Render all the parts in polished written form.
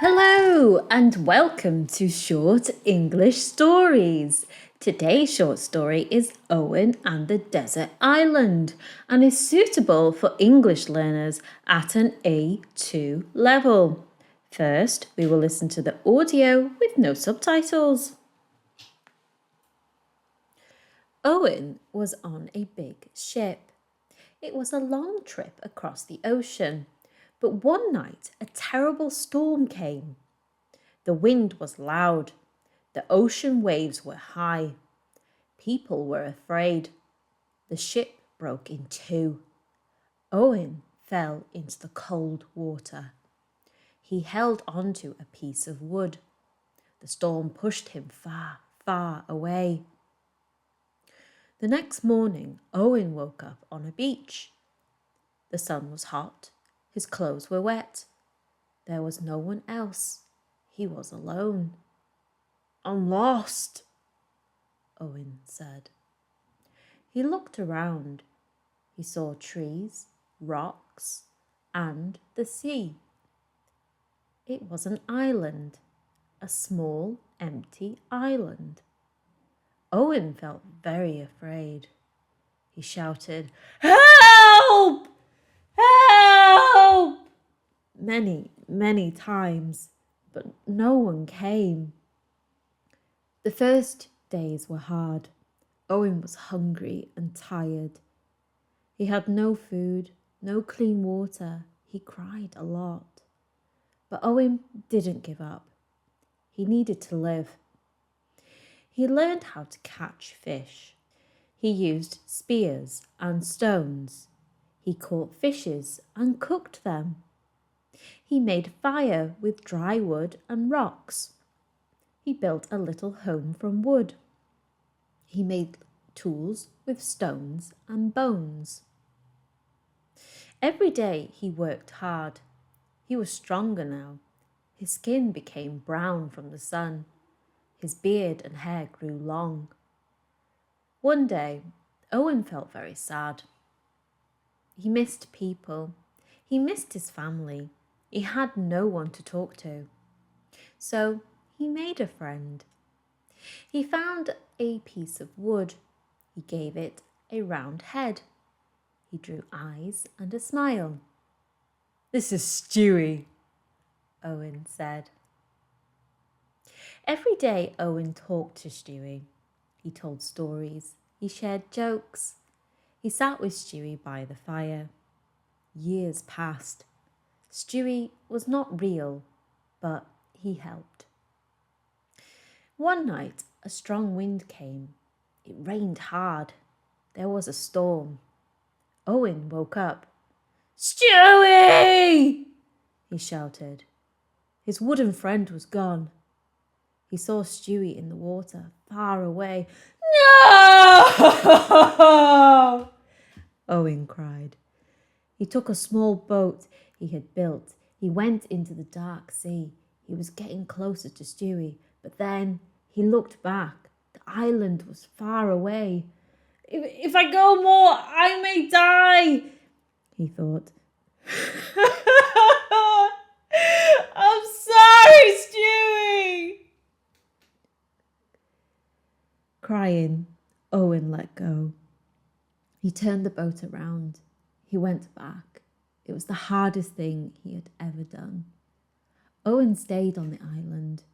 Hello and welcome to Short English Stories. Today's short story is Owen and the Desert Island and is suitable for English learners at an A2 level. First, we will listen to the audio with no subtitles. Owen was on a big ship. It was a long trip across the ocean, but one night a terrible storm came. The wind was loud. The ocean waves were high. People were afraid. The ship broke in two. Owen fell into the cold water. He held onto a piece of wood. The storm pushed him far, far away. The next morning, Owen woke up on a beach. The sun was hot. His clothes were wet. There was no one else. He was alone. "I'm lost," Owen said. He looked around. He saw trees, rocks, and the sea. It was an island, a small, empty island. Owen felt very afraid. He shouted, "Help! Help!" many times, but no one came. The first days were hard. Owen was hungry and tired. He had no food, no clean water. He cried a lot. But Owen didn't give up. He needed to live. He learned how to catch fish. He used spears and stones. He caught fishes and cooked them. He made fire with dry wood and rocks. He built a little home from wood. He made tools with stones and bones. Every day he worked hard. He was stronger now. His skin became brown from the sun. His beard and hair grew long. One day, Owen felt very sad. He missed people. He missed his family. He had no one to talk to. So he made a friend. He found a piece of wood. He gave it a round head. He drew eyes and a smile. "This is Stewie," Owen said. Every day Owen talked to Stewie. He told stories. He shared jokes. He sat with Stewie by the fire. Years passed. Stewie was not real, but he helped. One night, a strong wind came. It rained hard. There was a storm. Owen woke up. "Stewie!" he shouted. His wooden friend was gone. He saw Stewie in the water, far away. "No!" Owen cried. He took a small boat he had built. He went into the dark sea. He was getting closer to Stewie, but then he looked back. The island was far away. If I go more, I may die," he thought. "I'm sorry, Stewie." Crying, Owen let go. He turned the boat around. He went back. It was the hardest thing he had ever done. Owen stayed on the island.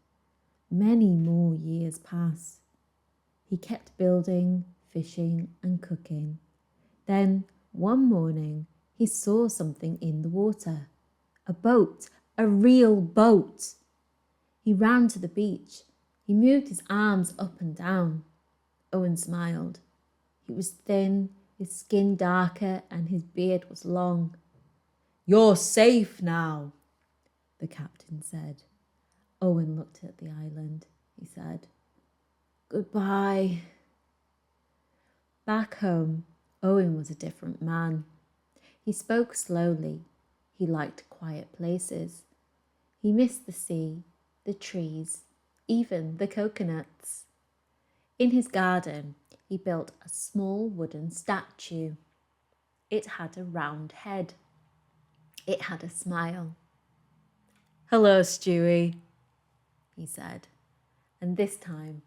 Many more years passed. He kept building, fishing, and cooking. Then, one morning, he saw something in the water. A boat, a real boat. He ran to the beach. He moved his arms up and down. Owen smiled. He was thin, his skin darker, and his beard was long. "You're safe now," the captain said. Owen looked at the island. He said, "Goodbye." Back home, Owen was a different man. He spoke slowly. He liked quiet places. He missed the sea, the trees, even the coconuts. In his garden, he built a small wooden statue. It had a round head. It had a smile. "Hello, Stewie," he said, and this time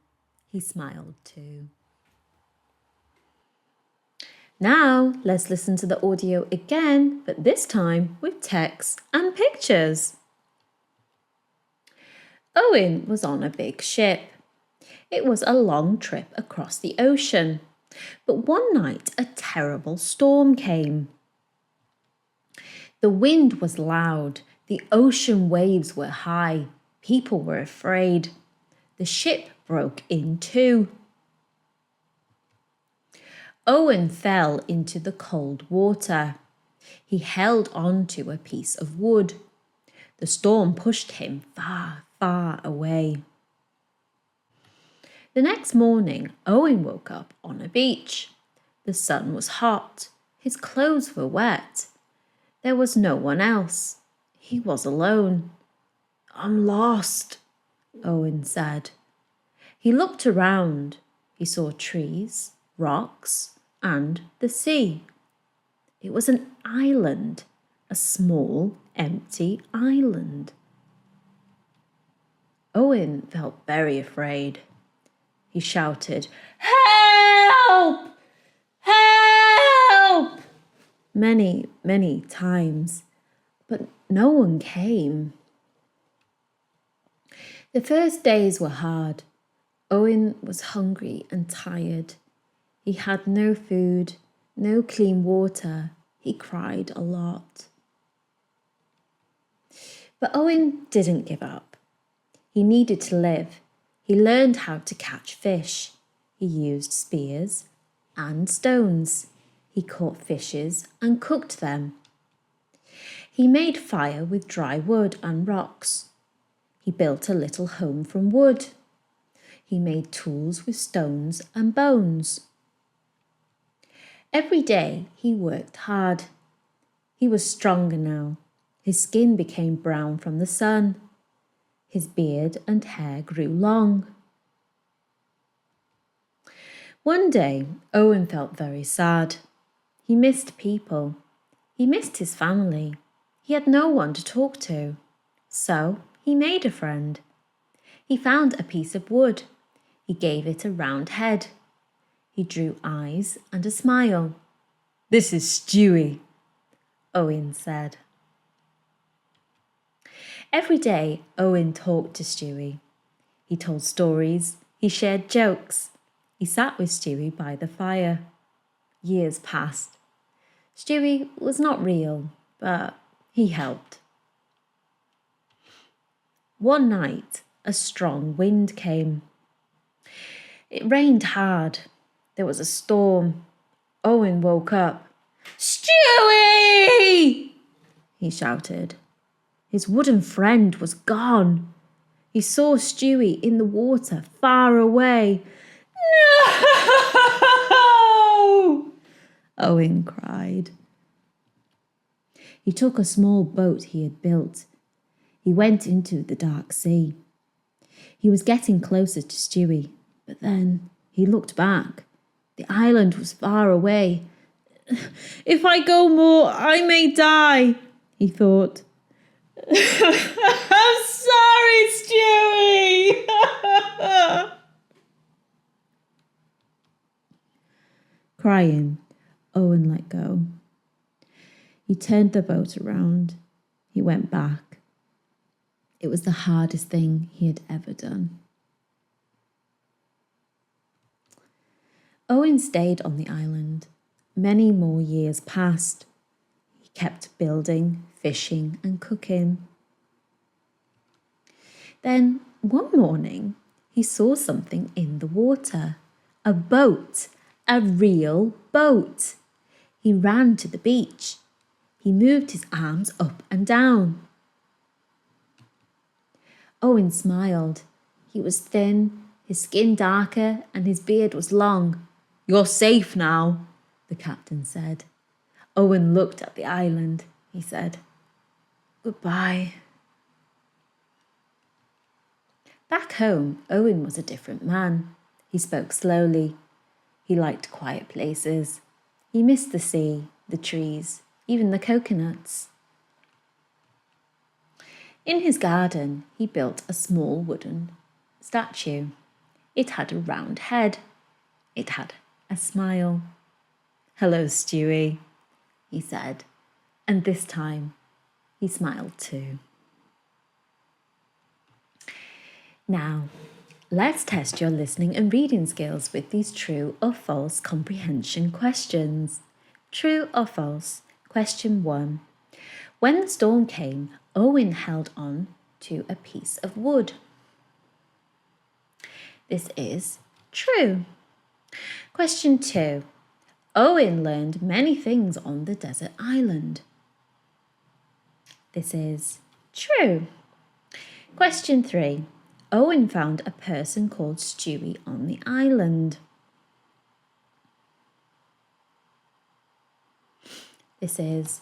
he smiled too. Now let's listen to the audio again, but this time with text and pictures. Owen was on a big ship. It was a long trip across the ocean, but one night a terrible storm came. The wind was loud, the ocean waves were high, people were afraid. The ship broke in two. Owen fell into the cold water. He held on to a piece of wood. The storm pushed him far, far away. The next morning, Owen woke up on a beach. The sun was hot. His clothes were wet. There was no one else. He was alone. "I'm lost," Owen said. He looked around. He saw trees, rocks, and the sea. It was an island, a small, empty island. Owen felt very afraid. He shouted, "Help! Help!" many, many times, but no one came. The first days were hard. Owen was hungry and tired. He had no food, no clean water. He cried a lot. But Owen didn't give up. He needed to live. He learned how to catch fish. He used spears and stones. He caught fishes and cooked them. He made fire with dry wood and rocks. He built a little home from wood. He made tools with stones and bones. Every day he worked hard. He was stronger now. His skin became brown from the sun. His beard and hair grew long. One day, Owen felt very sad. He missed people. He missed his family. He had no one to talk to. So he made a friend. He found a piece of wood. He gave it a round head. He drew eyes and a smile. "This is Stewie," Owen said. Every day, Owen talked to Stewie. He told stories. He shared jokes. He sat with Stewie by the fire. Years passed. Stewie was not real, but he helped. One night, a strong wind came. It rained hard. There was a storm. Owen woke up. "Stewie!" he shouted. His wooden friend was gone. He saw Stewie in the water far away. "No!" Owen cried. He took a small boat he had built. He went into the dark sea. He was getting closer to Stewie, but then he looked back. The island was far away. "If I go more, I may die," he thought. "I'm sorry, Stewie." Crying, Owen let go. He turned the boat around. He went back. It was the hardest thing he had ever done. Owen stayed on the island. Many more years passed. He kept building, fishing, and cooking. Then, one morning, he saw something in the water. A boat. A real boat. He ran to the beach. He moved his arms up and down. Owen smiled. He was thin, his skin darker, and his beard was long. "You're safe now," the captain said. Owen looked at the island. He said, "Goodbye." Back home, Owen was a different man. He spoke slowly. He liked quiet places. He missed the sea, the trees, even the coconuts. In his garden, he built a small wooden statue. It had a round head. It had a smile. "Hello, Stewie," he said, and this time he smiled too. Now, let's test your listening and reading skills with these true or false comprehension questions. True or false? Question 1. When the storm came, Owen held on to a piece of wood. This is true. Question 2. Owen learned many things on the desert island. This is true. Question 3. Owen found a person called Stewie on the island. This is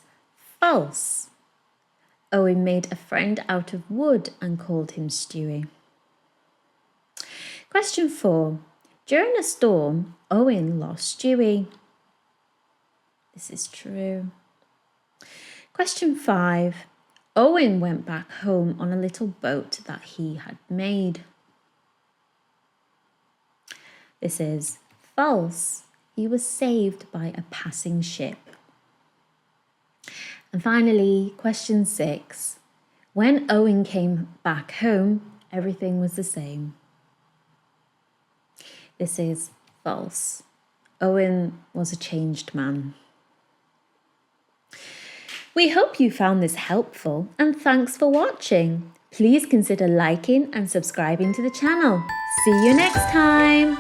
false. Owen made a friend out of wood and called him Stewie. Question 4. During a storm, Owen lost Stewie. This is true. Question 5. Owen went back home on a little boat that he had made. This is false. He was saved by a passing ship. And finally, question 6. When Owen came back home, everything was the same. This is false. Owen was a changed man. We hope you found this helpful and thanks for watching. Please consider liking and subscribing to the channel. See you next time.